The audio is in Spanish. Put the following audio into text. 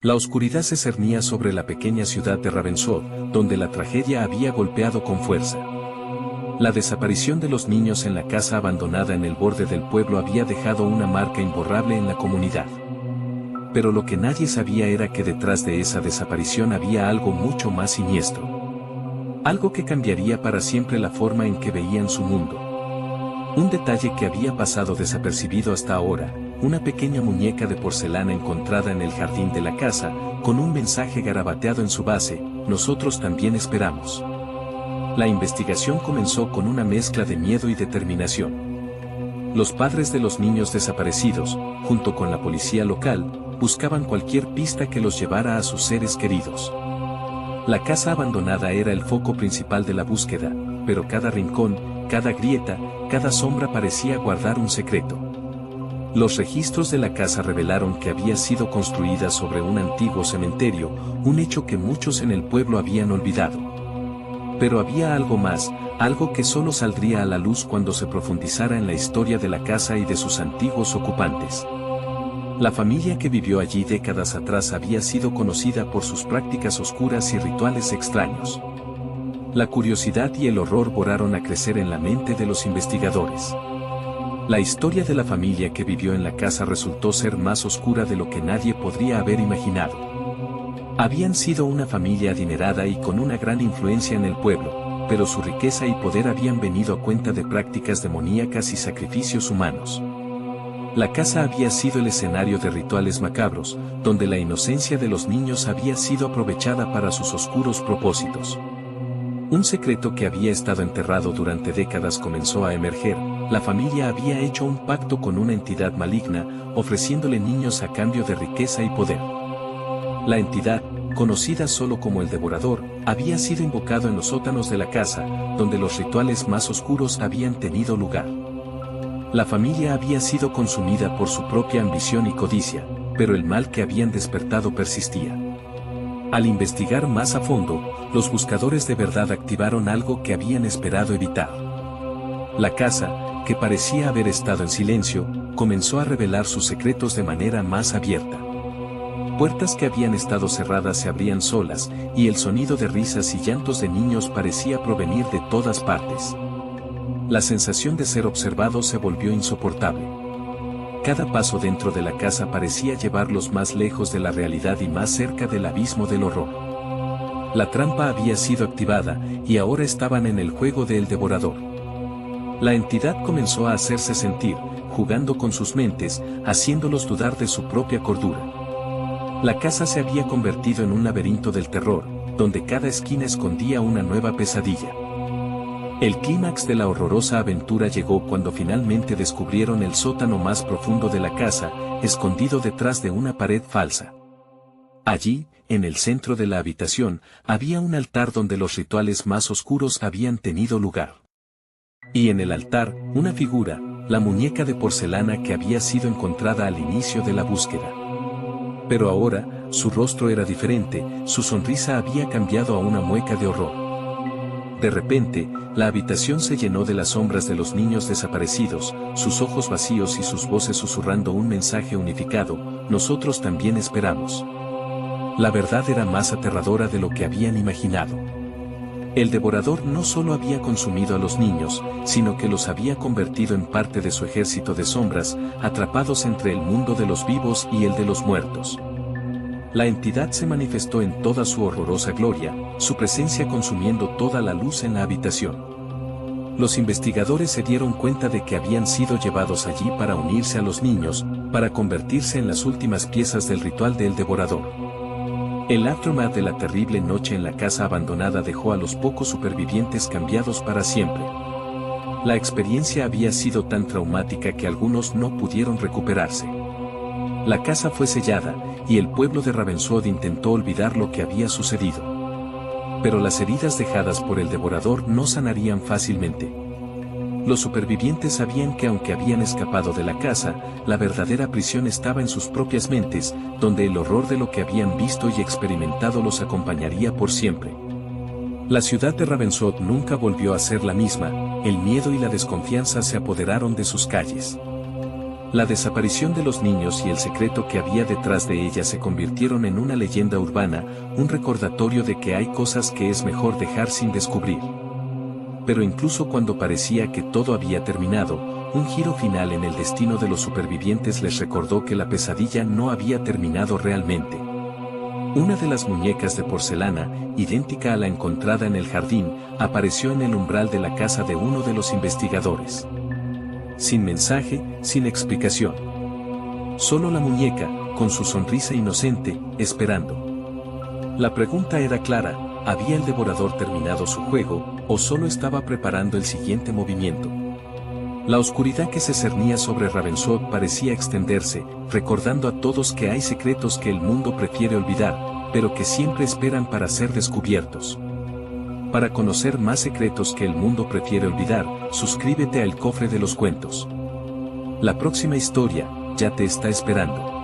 La oscuridad se cernía sobre la pequeña ciudad de Ravenswood, donde la tragedia había golpeado con fuerza. La desaparición de los niños en la casa abandonada en el borde del pueblo había dejado una marca imborrable en la comunidad. Pero lo que nadie sabía era que detrás de esa desaparición había algo mucho más siniestro. Algo que cambiaría para siempre la forma en que veían su mundo. Un detalle que había pasado desapercibido hasta ahora, una pequeña muñeca de porcelana encontrada en el jardín de la casa, con un mensaje garabateado en su base: nosotros también esperamos. La investigación comenzó con una mezcla de miedo y determinación. Los padres de los niños desaparecidos, junto con la policía local, buscaban cualquier pista que los llevara a sus seres queridos. La casa abandonada era el foco principal de la búsqueda, pero cada rincón, cada grieta, cada sombra parecía guardar un secreto. Los registros de la casa revelaron que había sido construida sobre un antiguo cementerio, un hecho que muchos en el pueblo habían olvidado. Pero había algo más, algo que solo saldría a la luz cuando se profundizara en la historia de la casa y de sus antiguos ocupantes. La familia que vivió allí décadas atrás había sido conocida por sus prácticas oscuras y rituales extraños. La curiosidad y el horror volaron a crecer en la mente de los investigadores. La historia de la familia que vivió en la casa resultó ser más oscura de lo que nadie podría haber imaginado. Habían sido una familia adinerada y con una gran influencia en el pueblo, pero su riqueza y poder habían venido a cuenta de prácticas demoníacas y sacrificios humanos. La casa había sido el escenario de rituales macabros, donde la inocencia de los niños había sido aprovechada para sus oscuros propósitos. Un secreto que había estado enterrado durante décadas comenzó a emerger. La familia había hecho un pacto con una entidad maligna, ofreciéndole niños a cambio de riqueza y poder. La entidad, conocida solo como el Devorador, había sido invocado en los sótanos de la casa, donde los rituales más oscuros habían tenido lugar. La familia había sido consumida por su propia ambición y codicia, pero el mal que habían despertado persistía. Al investigar más a fondo, los buscadores de verdad activaron algo que habían esperado evitar. La casa, que parecía haber estado en silencio, comenzó a revelar sus secretos de manera más abierta. Puertas que habían estado cerradas se abrían solas, y el sonido de risas y llantos de niños parecía provenir de todas partes. La sensación de ser observado se volvió insoportable. Cada paso dentro de la casa parecía llevarlos más lejos de la realidad y más cerca del abismo del horror. La trampa había sido activada, y ahora estaban en el juego del Devorador. La entidad comenzó a hacerse sentir, jugando con sus mentes, haciéndolos dudar de su propia cordura. La casa se había convertido en un laberinto del terror, donde cada esquina escondía una nueva pesadilla. El clímax de la horrorosa aventura llegó cuando finalmente descubrieron el sótano más profundo de la casa, escondido detrás de una pared falsa. Allí, en el centro de la habitación, había un altar donde los rituales más oscuros habían tenido lugar. Y en el altar, una figura, la muñeca de porcelana que había sido encontrada al inicio de la búsqueda. Pero ahora, su rostro era diferente, su sonrisa había cambiado a una mueca de horror. De repente, la habitación se llenó de las sombras de los niños desaparecidos, sus ojos vacíos y sus voces susurrando un mensaje unificado: nosotros también esperamos. La verdad era más aterradora de lo que habían imaginado. El Devorador no solo había consumido a los niños, sino que los había convertido en parte de su ejército de sombras, atrapados entre el mundo de los vivos y el de los muertos. La entidad se manifestó en toda su horrorosa gloria, su presencia consumiendo toda la luz en la habitación. Los investigadores se dieron cuenta de que habían sido llevados allí para unirse a los niños, para convertirse en las últimas piezas del ritual del Devorador. El aftermath de la terrible noche en la casa abandonada dejó a los pocos supervivientes cambiados para siempre. La experiencia había sido tan traumática que algunos no pudieron recuperarse. La casa fue sellada, y el pueblo de Ravenswood intentó olvidar lo que había sucedido. Pero las heridas dejadas por el Devorador no sanarían fácilmente. Los supervivientes sabían que aunque habían escapado de la casa, la verdadera prisión estaba en sus propias mentes, donde el horror de lo que habían visto y experimentado los acompañaría por siempre. La ciudad de Ravenswood nunca volvió a ser la misma, el miedo y la desconfianza se apoderaron de sus calles. La desaparición de los niños y el secreto que había detrás de ella se convirtieron en una leyenda urbana, un recordatorio de que hay cosas que es mejor dejar sin descubrir. Pero incluso cuando parecía que todo había terminado, un giro final en el destino de los supervivientes les recordó que la pesadilla no había terminado realmente. Una de las muñecas de porcelana, idéntica a la encontrada en el jardín, apareció en el umbral de la casa de uno de los investigadores. Sin mensaje, sin explicación. Solo la muñeca, con su sonrisa inocente, esperando. La pregunta era clara: ¿había el devorador terminado su juego, o solo estaba preparando el siguiente movimiento? La oscuridad que se cernía sobre Ravenswood parecía extenderse, recordando a todos que hay secretos que el mundo prefiere olvidar, pero que siempre esperan para ser descubiertos. Para conocer más secretos que el mundo prefiere olvidar, suscríbete a El Cofre de los Cuentos. La próxima historia ya te está esperando.